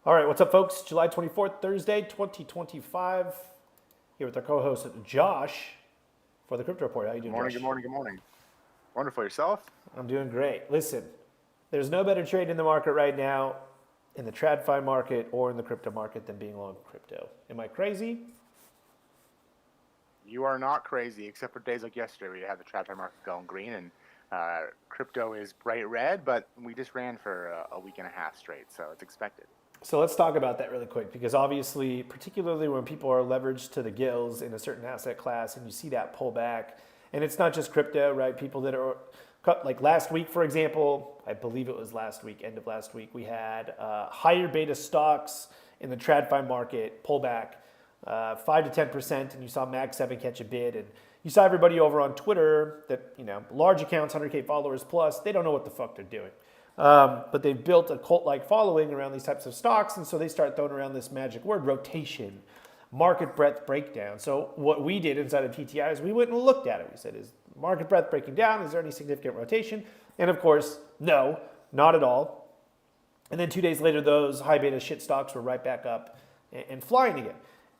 All right, what's up, folks? July 24th, Thursday, 2025. Here with our co-host Josh for the Crypto Report. How you Good doing, morning, Josh? good morning, good morning. Wonderful. Yourself? I'm doing great. Listen, there's no better trade in the market right now, in the TradFi market or in the crypto market, than being long crypto. Am I crazy? You are not crazy, except for days like yesterday where you had the TradFi market going green and crypto is bright red, but we just ran for a week and a half straight, so it's expected. So let's talk about that really quick because obviously, particularly when people are leveraged to the gills in a certain asset class and you see that pullback, and it's not just crypto, right? People that are like last week, for example, I believe it was last week, end of last week, we had higher beta stocks in the TradFi market pull back 5 to 10%, and you saw Mag 7 catch a bid, and you saw everybody over on Twitter that, large accounts, 100K followers plus, they don't know what the fuck they're doing. But they've built a cult-like following around these types of stocks, and so they start throwing around this magic word, rotation, market breadth breakdown. So what we did inside of TTI is we went and looked at it. We said, is market breadth breaking down? Is there any significant rotation? And of course, no, not at all. And then 2 days later, those high beta shit stocks were right back up and flying again.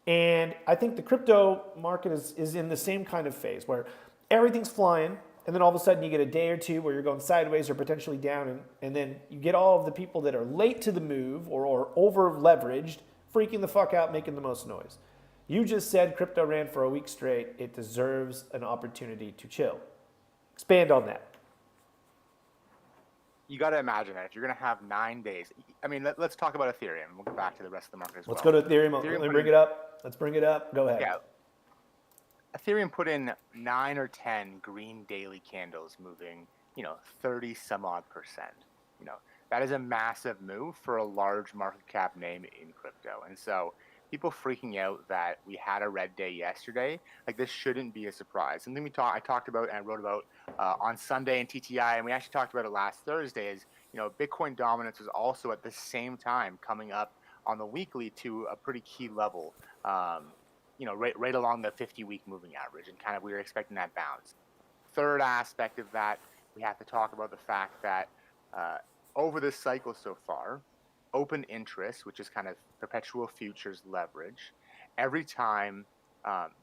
And I think the crypto market is in the same kind of phase where everything's flying, and then all of a sudden you get a day or two where you're going sideways or potentially down, and then you get all of the people that are late to the move or over leveraged freaking the fuck out, making the most noise. You just said crypto ran for a week straight. It deserves an opportunity to chill. Expand on that. You got to imagine that if you're going to have 9 days, I mean, let's talk about Ethereum. We'll get back to the rest of the market as Let's well. go to Ethereum. Let me bring it up. Let's bring it up. Go ahead. Yeah, Ethereum put in 9 or 10 green daily candles moving, 30 some odd percent. That is a massive move for a large market cap name in crypto. And so people freaking out that we had a red day yesterday, like this shouldn't be a surprise. Something I talked about and I wrote about on Sunday in TTI, and we actually talked about it last Thursday, is, Bitcoin dominance was also at the same time coming up on the weekly to a pretty key level. Right along the 50-week moving average, and kind of we were expecting that bounce. Third aspect of that, we have to talk about the fact that over this cycle so far, open interest, which is kind of perpetual futures leverage, every time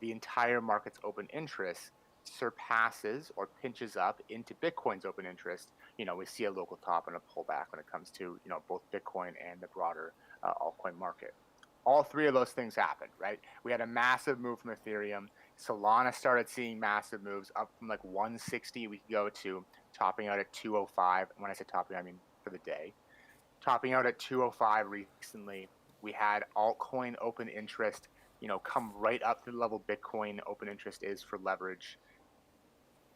the entire market's open interest surpasses or pinches up into Bitcoin's open interest, we see a local top and a pullback when it comes to, both Bitcoin and the broader altcoin market. All three of those things happened, right? We had a massive move from Ethereum. Solana started seeing massive moves up from like 160 we could go to topping out at 205. When I say topping, I mean for the day. Topping out at 205 recently. We had altcoin open interest, come right up to the level Bitcoin open interest is for leverage.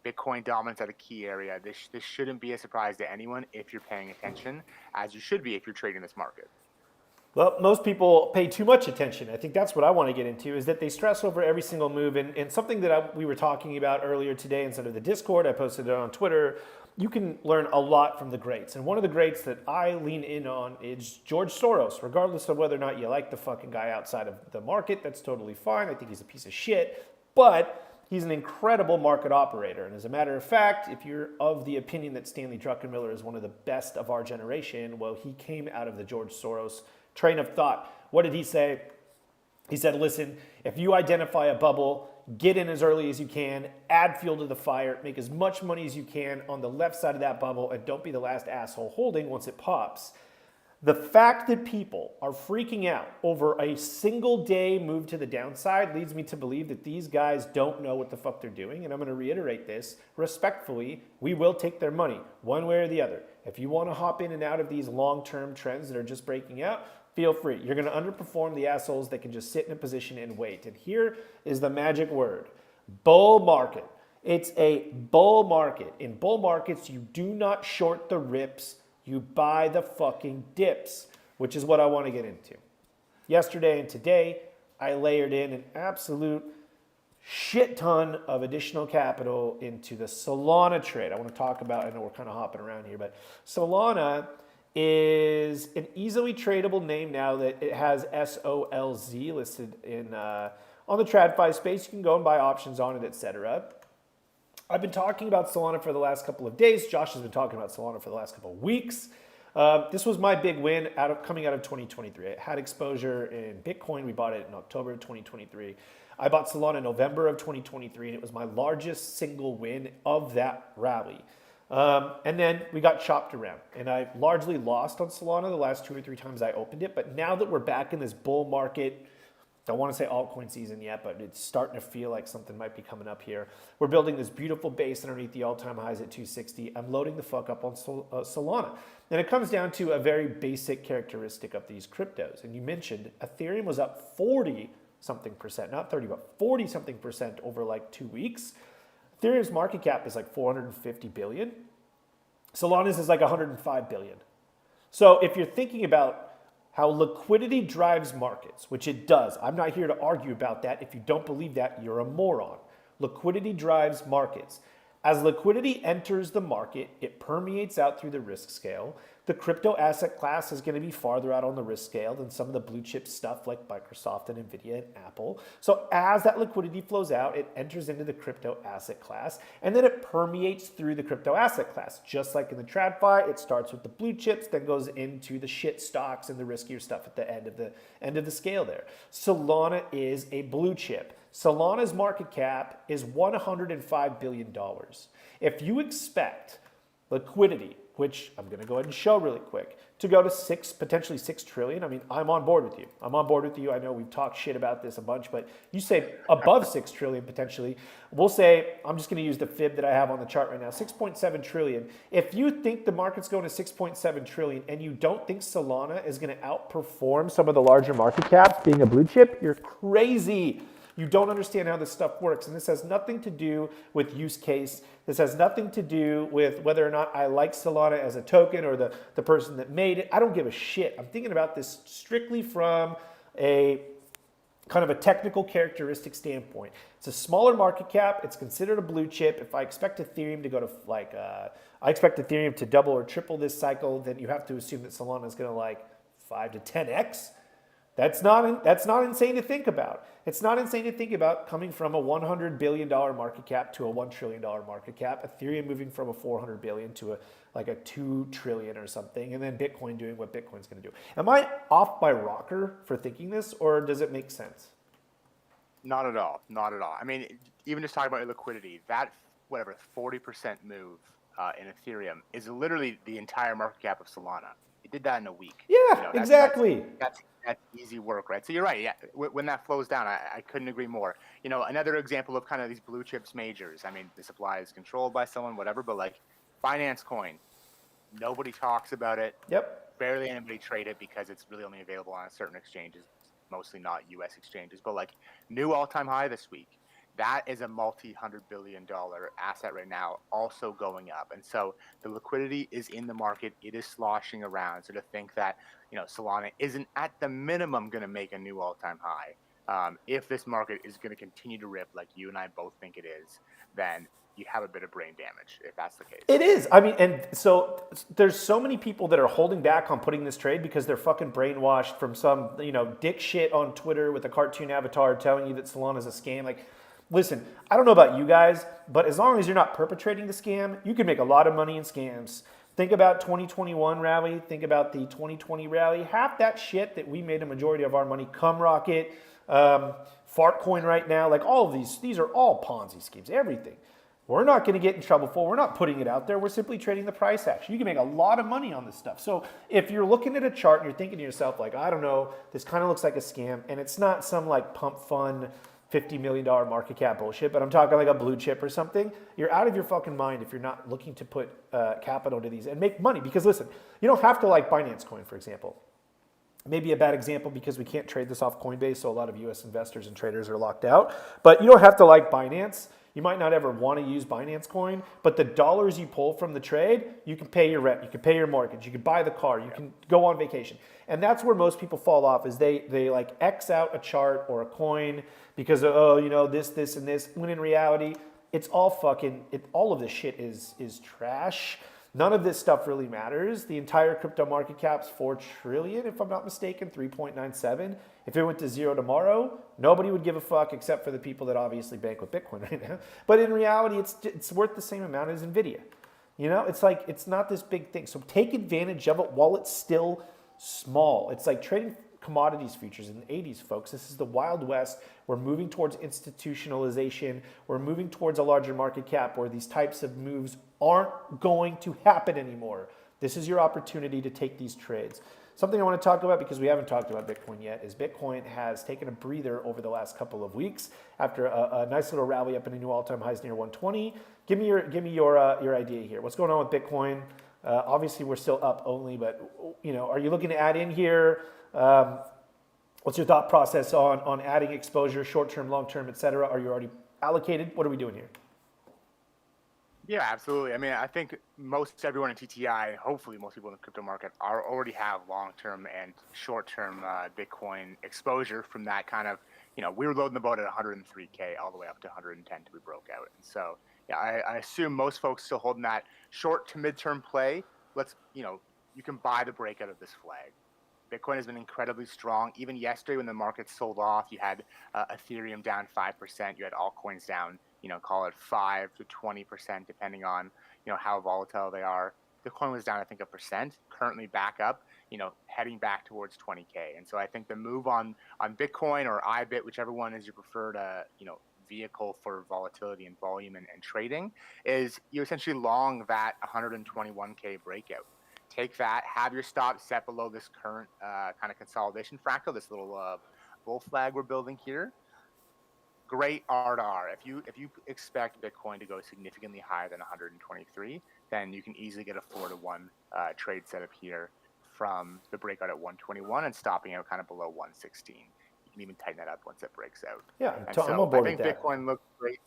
Bitcoin dominance at a key area. This shouldn't be a surprise to anyone if you're paying attention, as you should be if you're trading this market. Well, most people pay too much attention. I think that's what I want to get into, is that they stress over every single move. And something that we were talking about earlier today inside of the Discord, I posted it on Twitter, you can learn a lot from the greats. And one of the greats that I lean in on is George Soros. Regardless of whether or not you like the fucking guy outside of the market, that's totally fine. I think he's a piece of shit. But he's an incredible market operator. And as a matter of fact, if you're of the opinion that Stanley Druckenmiller is one of the best of our generation, well, he came out of the George Soros train of thought. What did he say? He said, listen, if you identify a bubble, get in as early as you can, add fuel to the fire, make as much money as you can on the left side of that bubble, and don't be the last asshole holding once it pops. The fact that people are freaking out over a single day move to the downside leads me to believe that these guys don't know what the fuck they're doing. And I'm going to reiterate this respectfully. We will take their money one way or the other. If you want to hop in and out of these long-term trends that are just breaking out, feel free. You're going to underperform the assholes that can just sit in a position and wait. And here is the magic word: bull market. It's a bull market. In bull markets, you do not short the rips. You buy the fucking dips, which is what I want to get into. Yesterday and today, I layered in an absolute shit ton of additional capital into the Solana trade. I want to talk about, I know we're kind of hopping around here, but Solana is an easily tradable name now that it has SOLZ listed in on the TradFi space. You can go and buy options on it, etc. I've been talking about Solana for the last couple of days. Josh has been talking about Solana for the last couple of weeks. This was my big win coming out of 2023. I had exposure in Bitcoin. We bought it in October of 2023. I bought Solana in November of 2023, and it was my largest single win of that rally. And then we got chopped around, and I largely lost on Solana the last 2 or 3 times I opened it. But now that we're back in this bull market, don't want to say altcoin season yet, but it's starting to feel like something might be coming up here. We're building this beautiful base underneath the all-time highs at 260. I'm loading the fuck up on Solana. And it comes down to a very basic characteristic of these cryptos. And you mentioned Ethereum was up 40-something%, not 30, but 40-something% over like 2 weeks. Ethereum's market cap is like 450 billion. Solana's is like 105 billion. So if you're thinking about how liquidity drives markets, which it does. I'm not here to argue about that. If you don't believe that, you're a moron. Liquidity drives markets. As liquidity enters the market, it permeates out through the risk scale. The crypto asset class is going to be farther out on the risk scale than some of the blue chip stuff like Microsoft and Nvidia and Apple. So as that liquidity flows out, it enters into the crypto asset class, and then it permeates through the crypto asset class. Just like in the TradFi, it starts with the blue chips, then goes into the shit stocks and the riskier stuff at the end of the scale there. Solana is a blue chip. Solana's market cap is $105 billion. If you expect liquidity, which I'm going to go ahead and show really quick, to go to potentially 6 trillion. I mean, I'm on board with you. I'm on board with you. I know we've talked shit about this a bunch, but you say above 6 trillion potentially. We'll say, I'm just going to use the fib that I have on the chart right now, 6.7 trillion. If you think the market's going to 6.7 trillion and you don't think Solana is going to outperform some of the larger market caps being a blue chip, you're crazy. You don't understand how this stuff works. And this has nothing to do with use case. This has nothing to do with whether or not I like Solana as a token or the person that made it. I don't give a shit. I'm thinking about this strictly from a kind of a technical characteristic standpoint. It's a smaller market cap. It's considered a blue chip. If I expect Ethereum to go to I expect Ethereum to double or triple this cycle, then you have to assume that Solana is going to like 5 to 10x. That's not insane to think about. It's not insane to think about coming from a $100 billion market cap to a $1 trillion market cap, Ethereum moving from a 400 billion to like a 2 trillion or something, and then Bitcoin doing what Bitcoin's going to do. Am I off by rocker for thinking this, or does it make sense? Not at all. Not at all. I mean, even just talking about liquidity, that 40% move in Ethereum is literally the entire market cap of Solana. It did that in a week. Yeah, exactly. That's easy work, right? So you're right. Yeah, when that flows down, I couldn't agree more. Another example of kind of these blue chips majors. I mean, the supply is controlled by someone, whatever, but like Binance Coin, nobody talks about it. Yep. Barely anybody trade it because it's really only available on certain exchanges, mostly not U.S. exchanges. But like new all-time high this week. That is a multi-$100 billion asset right now, also going up. And so the liquidity is in the market. It is sloshing around. So to think that, Solana isn't at the minimum going to make a new all-time high, if this market is going to continue to rip like you and I both think it is, then you have a bit of brain damage if that's the case. It is. I mean, and so there's so many people that are holding back on putting this trade because they're fucking brainwashed from some, dick shit on Twitter with a cartoon avatar telling you that Solana is a scam. Like, listen, I don't know about you guys, but as long as you're not perpetrating the scam, you can make a lot of money in scams. Think about 2021 rally. Think about the 2020 rally. Half that shit that we made a majority of our money, Cumrocket, Fartcoin right now, like all of these are all Ponzi schemes, everything. We're not going to get in trouble for. We're not putting it out there. We're simply trading the price action. You can make a lot of money on this stuff. So if you're looking at a chart and you're thinking to yourself, like, I don't know, this kind of looks like a scam, and it's not some like pump fun $50 million market cap bullshit, but I'm talking like a blue chip or something, you're out of your fucking mind if you're not looking to put capital into these and make money. Because listen, you don't have to like Binance Coin, for example. Maybe a bad example because we can't trade this off Coinbase, so a lot of US investors and traders are locked out. But you don't have to like Binance. You might not ever want to use Binance Coin, but the dollars you pull from the trade, you can pay your rent, you can pay your mortgage, you can buy the car, you can go on vacation. And that's where most people fall off, is they like X out a chart or a coin because of, this and this, when in reality, it's all all of this shit is trash. None of this stuff really matters. The entire crypto market cap's 4 trillion, if I'm not mistaken, 3.97. If it went to zero tomorrow, nobody would give a fuck except for the people that obviously bank with Bitcoin right now. But in reality, it's worth the same amount as Nvidia. You know, it's like it's not this big thing. So take advantage of it while it's still small. It's like trading commodities futures in the 80s, folks. This is the Wild West. We're moving towards institutionalization. We're moving towards a larger market cap where these types of moves aren't going to happen anymore. This is your opportunity to take these trades. Something I want to talk about, because we haven't talked about Bitcoin yet, is Bitcoin has taken a breather over the last couple of weeks after a nice little rally up into new all-time highs near 120. Give me your idea here. What's going on with Bitcoin? Obviously, we're still up only, but are you looking to add in here? What's your thought process on adding exposure, short-term, long-term, et cetera? Are you already allocated? What are we doing here? Yeah, absolutely. I mean, I think most everyone in TTI, hopefully most people in the crypto market, already have long-term and short-term Bitcoin exposure from that kind of, we were loading the boat at 103K all the way up to 110 till we broke out. And so, yeah, I assume most folks still holding that short to mid-term play. You can buy the breakout of this flag. Bitcoin has been incredibly strong. Even yesterday when the market sold off, you had Ethereum down 5%. You had altcoins down, call it 5 to 20%, depending on, how volatile they are. The coin was down, I think, 1%, currently back up, heading back towards 20K. And so I think the move on Bitcoin or IBIT, whichever one is your preferred, vehicle for volatility and volume and trading, is you essentially long that 121K breakout. Take that, have your stop set below this current kind of consolidation fractal, this little bull flag we're building here. Great R to R. If you expect Bitcoin to go significantly higher than 123, then you can easily get a 4-to-1 trade setup here from the breakout at 121 and stopping out kind of below 116. You can even tighten that up once it breaks out. Yeah, and I'm on board I think with that. Bitcoin looks great.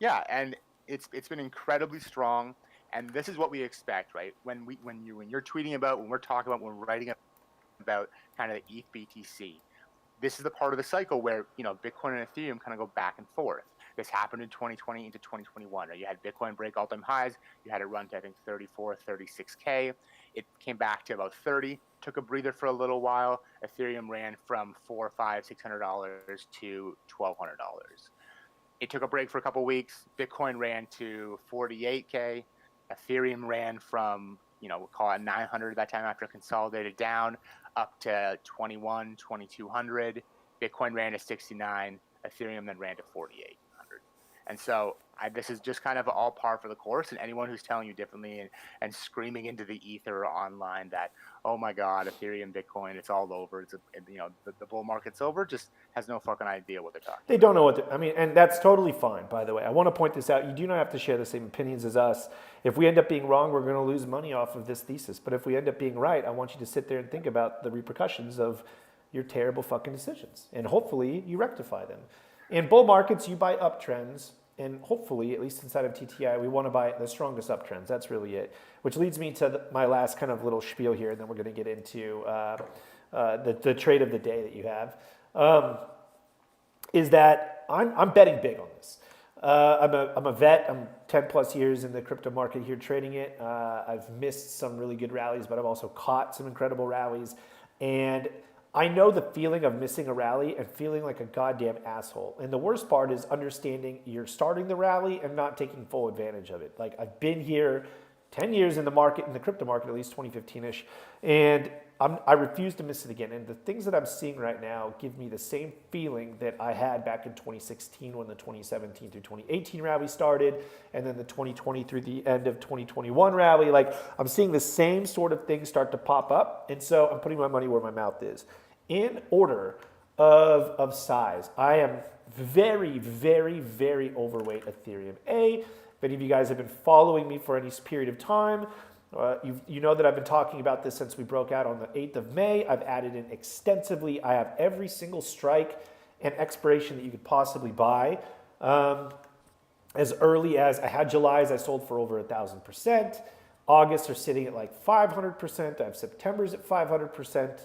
Yeah, and it's been incredibly strong. And this is what we expect, right? When you're tweeting about, when we're talking about, when we're writing about kind of the ETH BTC, this is the part of the cycle where Bitcoin and Ethereum kind of go back and forth. This happened in 2020 into 2021. Right? You had Bitcoin break all-time highs. You had it run to, I think, 34, 36K. It came back to about 30. Took a breather for a little while. Ethereum ran from $400, $500, $600 to $1,200. It took a break for a couple of weeks. Bitcoin ran to 48K. Ethereum ran from, we'll call it 900 at that time after consolidated down up to 21, 2200. Bitcoin ran to 69. Ethereum then ran to 4800. And so this is just kind of all par for the course. And anyone who's telling you differently and screaming into the ether online that, oh my God, Ethereum, Bitcoin, it's all over. The bull market's over, just has no fucking idea what they're talking about. They don't know what and that's totally fine, by the way. I want to point this out. You do not have to share the same opinions as us. If we end up being wrong, we're going to lose money off of this thesis. But if we end up being right, I want you to sit there and think about the repercussions of your terrible fucking decisions. And hopefully you rectify them. In bull markets, you buy uptrends. And hopefully, at least inside of TTI, we want to buy the strongest uptrends. That's really it. Which leads me to my last kind of little spiel here, and then we're going to get into the trade of the day that you have. Is that I'm betting big on this. I'm a vet. I'm 10 plus years in the crypto market here trading it. I've missed some really good rallies, but I've also caught some incredible rallies. And I know the feeling of missing a rally and feeling like a goddamn asshole. And the worst part is understanding you're starting the rally and not taking full advantage of it. Like I've been here 10 years in the market, in the crypto market, at least 2015-ish, and I refuse to miss it again. And the things that I'm seeing right now give me the same feeling that I had back in 2016 when the 2017 through 2018 rally started, and then the 2020 through the end of 2021 rally. Like I'm seeing the same sort of things start to pop up, and so I'm putting my money where my mouth is. In order of size, I am very, very, very overweight Ethereum. If any of you guys have been following me for any period of time, you know that I've been talking about this since we broke out on the 8th of May. I've added in extensively. I have every single strike and expiration that you could possibly buy. As early as I had July's, I sold for over 1,000%. August are sitting at like 500%. I have September's at 500%.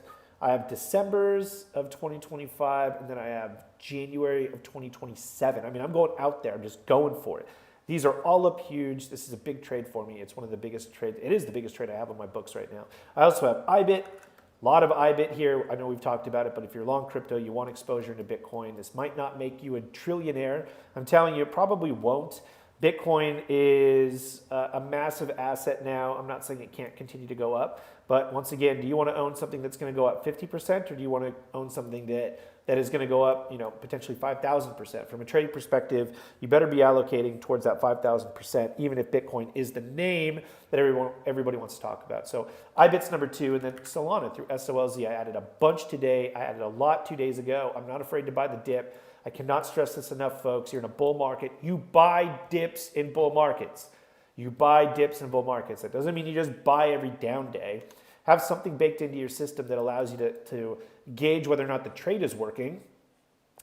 I have December's of 2025, and then I have January of 2027. I mean, I'm going out there. I'm just going for it. These are all up huge. This is a big trade for me. It's one of the biggest trades. It is the biggest trade I have on my books right now. I also have IBIT. A lot of IBIT here. I know we've talked about it, but if you're long crypto, you want exposure into Bitcoin. This might not make you a trillionaire. I'm telling you, it probably won't. Bitcoin is a massive asset now. I'm not saying it can't continue to go up, but once again, do you want to own something that's going to go up 50%, or do you want to own something that is going to go up, potentially 5,000%? From a trading perspective, you better be allocating towards that 5,000%, even if Bitcoin is the name that everybody wants to talk about. So IBIT's number 2, and then Solana through SOLZ. I added a bunch today. I added a lot 2 days ago. I'm not afraid to buy the dip. I cannot stress this enough, folks. You're in a bull market. You buy dips in bull markets. You buy dips in bull markets. That doesn't mean you just buy every down day. Have something baked into your system that allows you to gauge whether or not the trade is working.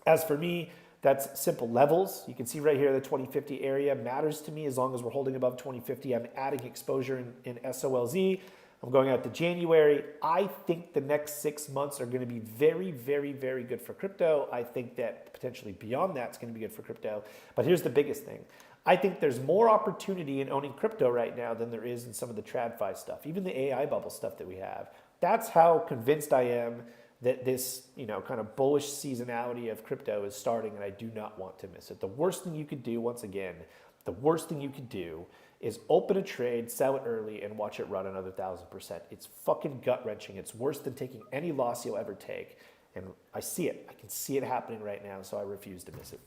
As for me, that's simple levels. You can see right here the 2050 area matters to me. As long as we're holding above 2050, I'm adding exposure in SOLZ. I'm going out to January. I think the next 6 months are going to be very, very, very good for crypto. I think that potentially beyond that, it's going to be good for crypto. But here's the biggest thing. I think there's more opportunity in owning crypto right now than there is in some of the TradFi stuff, even the AI bubble stuff that we have. That's how convinced I am that this, kind of bullish seasonality of crypto is starting, and I do not want to miss it. The worst thing you could do, once again, is open a trade, sell it early, and watch it run another 1,000%. It's fucking gut-wrenching. It's worse than taking any loss you'll ever take. And I see it. I can see it happening right now, so I refuse to miss it.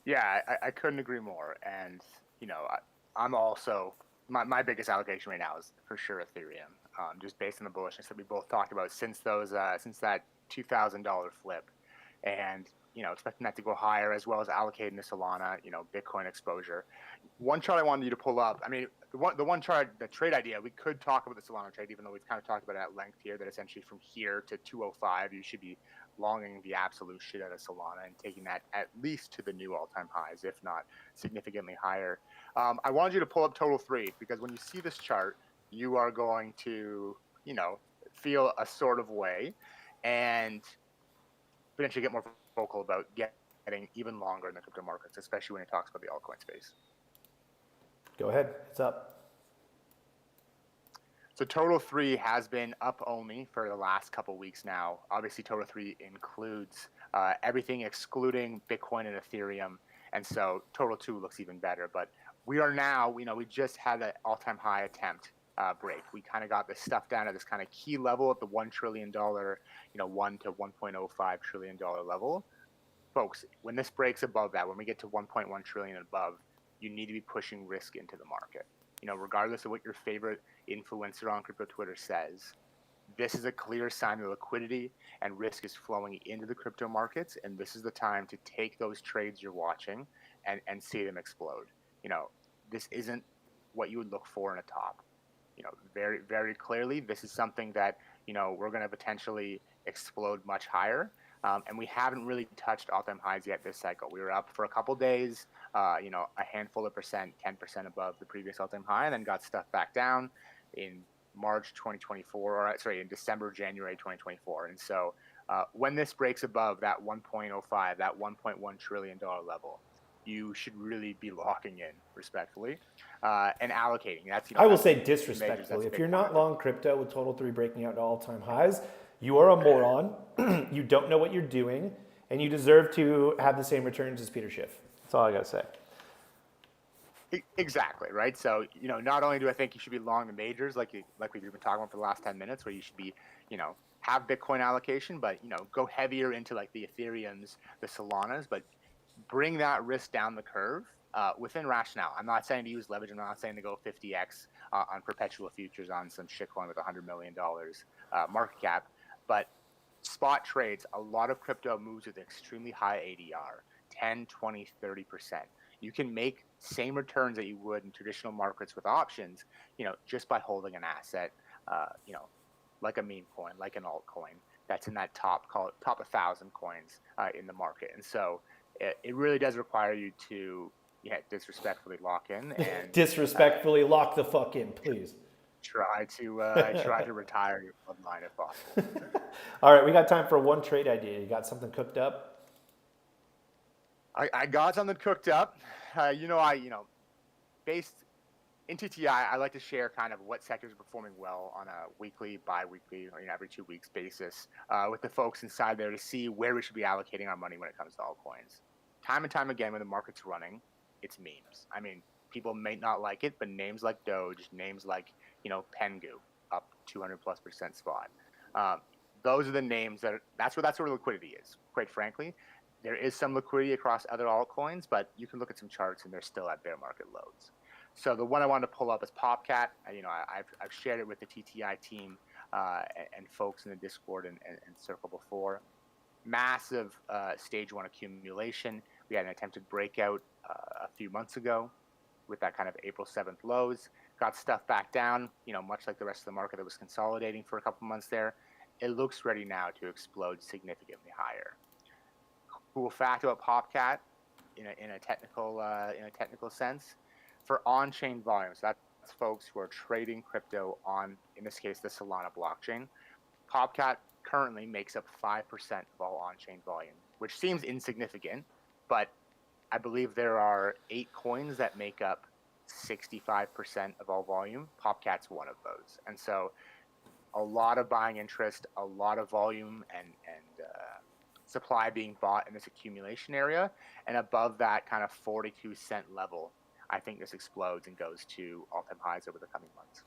Yeah, I couldn't agree more. And, I'm also, my biggest allocation right now is for sure Ethereum, just based on the bullishness that we both talked about since that $2,000 flip. And, expecting that to go higher, as well as allocating to Solana, Bitcoin exposure. One chart I wanted you to pull up. I mean, the one chart, the trade idea, we could talk about the Solana trade, even though we've kind of talked about it at length here, that essentially from here to 205, you should be longing the absolute shit out of Solana and taking that at least to the new all-time highs, if not significantly higher. I wanted you to pull up Total 3, because when you see this chart, you are going to, feel a sort of way and potentially get more vocal about getting even longer in the crypto markets, especially when it talks about the altcoin space. Go ahead. It's up. So Total 3 has been up only for the last couple weeks now. Obviously, Total 3 includes everything excluding Bitcoin and Ethereum. And so Total 2 looks even better. But we are now, we just had an all-time high attempt break. We kind of got this stuff down at this kind of key level at the $1 trillion, $1 to $1.05 trillion level. Folks, when this breaks above that, when we get to 1.1 trillion and above, you need to be pushing risk into the market. Regardless of what your favorite influencer on crypto Twitter says, this is a clear sign of liquidity and risk is flowing into the crypto markets. And this is the time to take those trades you're watching and see them explode. This isn't what you would look for in a top. Very, very clearly, this is something that, we're going to potentially explode much higher. And we haven't really touched all-time highs yet this cycle. We were up for a couple days, a handful of percent, 10% above the previous all-time high, and then got stuff back down in March 2024, in December, January 2024. And so when this breaks above that 1.05, that $1.1 trillion level, you should really be locking in respectfully and allocating. I will say disrespectfully. If you're not long crypto with Total 3 breaking out to all-time highs, you are a moron. You don't know what you're doing, and you deserve to have the same returns as Peter Schiff. That's all I got to say. Exactly, right? So, not only do I think you should be long the majors, like we've been talking about for the last 10 minutes, where you should be, have Bitcoin allocation, but, go heavier into like the Ethereums, the Solanas, but bring that risk down the curve within rationale. I'm not saying to use leverage. I'm not saying to go 50x on perpetual futures on some shitcoin with $100 million market cap. But spot trades, a lot of crypto moves with extremely high ADR, 10, 20, 30%. You can make same returns that you would in traditional markets with options, just by holding an asset, like a meme coin, like an altcoin that's in that top 1,000 coins in the market. And so it really does require you to disrespectfully lock in and disrespectfully lock the fuck in, please. Try to retire your bloodline if possible. All right, we got time for one trade idea. You got something cooked up? I got something cooked up. Based in TTI, I like to share kind of what sectors are performing well on a weekly, bi-weekly, or every 2 weeks basis with the folks inside there to see where we should be allocating our money when it comes to altcoins. Time and time again, when the market's running, it's memes. I mean, people may not like it, but names like Doge, names like, Pengu, up 200+% spot. Um, those are the names that's where liquidity is. Quite frankly, there is some liquidity across other altcoins, but you can look at some charts and they're still at bear market lows. So the one I wanted to pull up is Popcat. I've shared it with the TTI team and folks in the Discord and Circle before. Massive stage one accumulation. We had an attempted breakout a few months ago with that kind of April 7th lows. Got stuff back down, much like the rest of the market that was consolidating for a couple months there. It looks ready now to explode significantly higher. Cool fact about Popcat in a technical sense, for on-chain volume. So that's folks who are trading crypto on, in this case, the Solana blockchain. Popcat currently makes up 5% of all on-chain volume, which seems insignificant, but I believe there are 8 coins that make up 65% of all volume. Popcat's one of those. And so a lot of buying interest, a lot of volume and supply being bought in this accumulation area. And above that kind of 42-cent level, I think this explodes and goes to all-time highs over the coming months.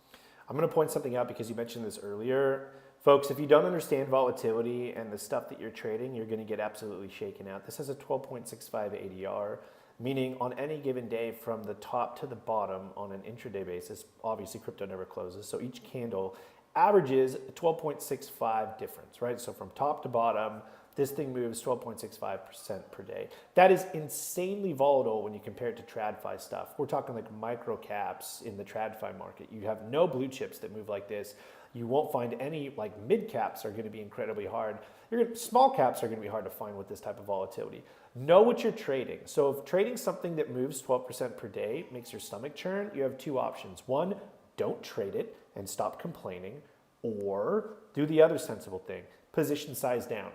I'm going to point something out because you mentioned this earlier. Folks, if you don't understand volatility and the stuff that you're trading, you're going to get absolutely shaken out. This has a 12.65 ADR, meaning on any given day from the top to the bottom on an intraday basis, obviously crypto never closes, so each candle averages a 12.65 difference, right? So from top to bottom, this thing moves 12.65% per day. That is insanely volatile when you compare it to TradFi stuff. We're talking like micro caps in the TradFi market. You have no blue chips that move like this. You won't find any, like mid caps are going to be incredibly hard. Small caps are going to be hard to find with this type of volatility. Know what you're trading. So if trading something that moves 12% per day makes your stomach churn, you have 2 options. 1, don't trade it and stop complaining, or do the other sensible thing, position size down.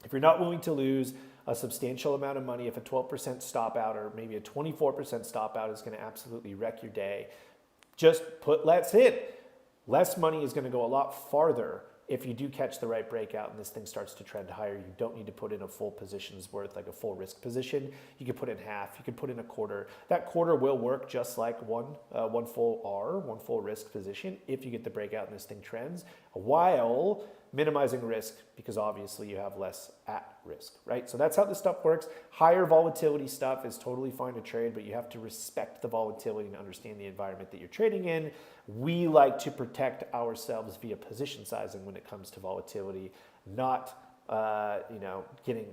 If you're not willing to lose a substantial amount of money, if a 12% stop out or maybe a 24% stop out is going to absolutely wreck your day, just put less in. Less money is going to go a lot farther if you do catch the right breakout and this thing starts to trend higher. You don't need to put in a full position's worth, like a full risk position. You can put in half, you can put in a quarter. That quarter will work just like one full risk position if you get the breakout and this thing trends, while minimizing risk because obviously you have less at risk, right? So that's how this stuff works. Higher volatility stuff is totally fine to trade, but you have to respect the volatility and understand the environment that you're trading in. We like to protect ourselves via position sizing when it comes to volatility, not getting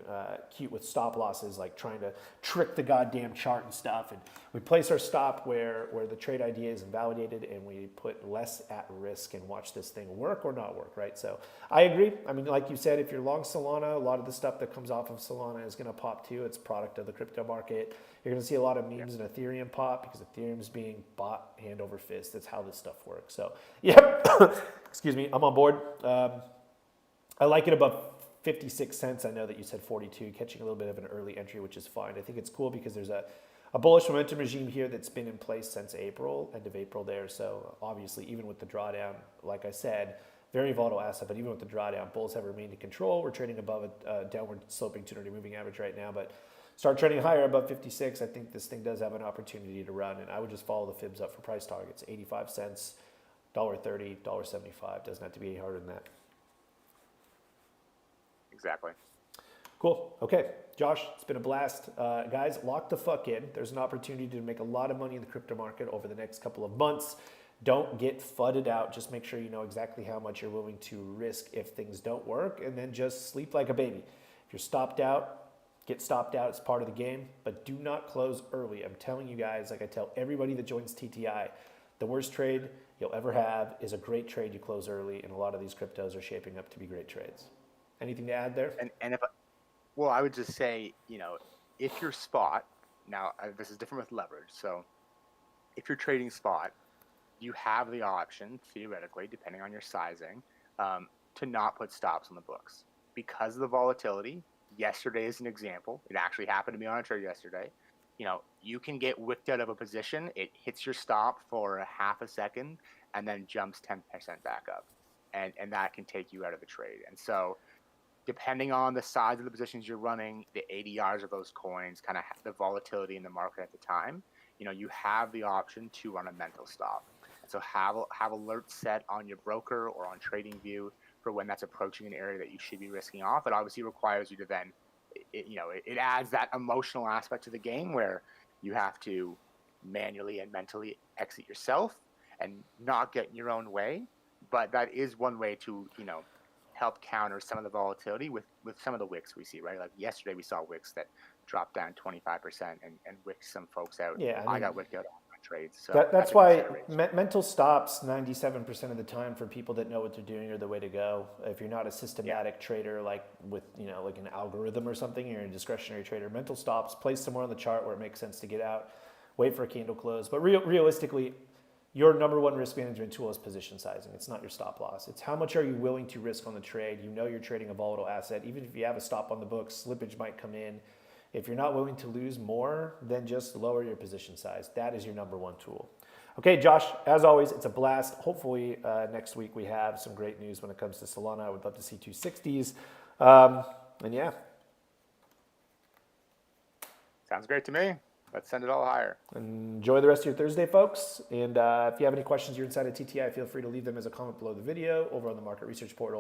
cute with stop losses, like trying to trick the goddamn chart and stuff. And we place our stop where the trade idea is invalidated, and we put less at risk and watch this thing work or not work, right? So I agree. I mean, like you said, if you're long Solana, a lot of the stuff that comes off of Solana is going to pop too. It's a product of the crypto market. You're going to see a lot of memes in Ethereum pop because Ethereum's being bought hand over fist. That's how this stuff works. So, yep. Excuse me. I'm on board. I like it above 56 cents. I know that you said 42, catching a little bit of an early entry, which is fine. I think it's cool because there's a bullish momentum regime here that's been in place since April, end of April there. So obviously, even with the drawdown, like I said, very volatile asset, but even with the drawdown, bulls have remained in control. We're trading above a downward sloping 200 moving average right now, but start trading higher above 56. I think this thing does have an opportunity to run, and I would just follow the fibs up for price targets. 85 cents, $1.30, $1.75. Doesn't have to be any harder than that. Exactly. Cool. Okay, Josh, it's been a blast. Guys, lock the fuck in. There's an opportunity to make a lot of money in the crypto market over the next couple of months. Don't get fudded out. Just make sure you know exactly how much you're willing to risk if things don't work, and then just sleep like a baby. If you're stopped out, get stopped out. It's part of the game, but do not close early. I'm telling you guys, like I tell everybody that joins TTI, the worst trade you'll ever have is a great trade you close early, and a lot of these cryptos are shaping up to be great trades. Anything to add there? And well, I would just say, if your spot, now this is different with leverage. So if you're trading spot, you have the option, theoretically, depending on your sizing, to not put stops on the books. Because of the volatility, yesterday is an example. It actually happened to me on a trade yesterday. You can get wicked out of a position. It hits your stop for a half a second and then jumps 10% back up. And that can take you out of the trade. And so depending on the size of the positions you're running, the ADRs of those coins, kind of the volatility in the market at the time, you have the option to run a mental stop. So have alerts set on your broker or on TradingView for when that's approaching an area that you should be risking off. It obviously requires you to then, it adds that emotional aspect to the game where you have to manually and mentally exit yourself and not get in your own way. But that is one way to, help counter some of the volatility with some of the wicks we see, right? Like yesterday we saw wicks that dropped down 25% and wicked some folks out. Yeah, I got wicked out on my trades. So that's a why consideration. mental stops 97% of the time for people that know what they're doing are the way to go. If you're not a systematic trader, like with like an algorithm or something, you're a discretionary trader. Mental stops, place somewhere on the chart where it makes sense to get out. Wait for a candle close. But realistically, your number one risk management tool is position sizing. It's not your stop loss. It's how much are you willing to risk on the trade. You know you're trading a volatile asset. Even if you have a stop on the books, slippage might come in. If you're not willing to lose more, then just lower your position size. That is your number one tool. Okay, Josh, as always, it's a blast. Hopefully next week we have some great news when it comes to Solana. I would love to see 260s. And yeah. Sounds great to me. Let's send it all higher. Enjoy the rest of your Thursday, folks. And if you have any questions, you're inside of TTI, feel free to leave them as a comment below the video over on the market research portal.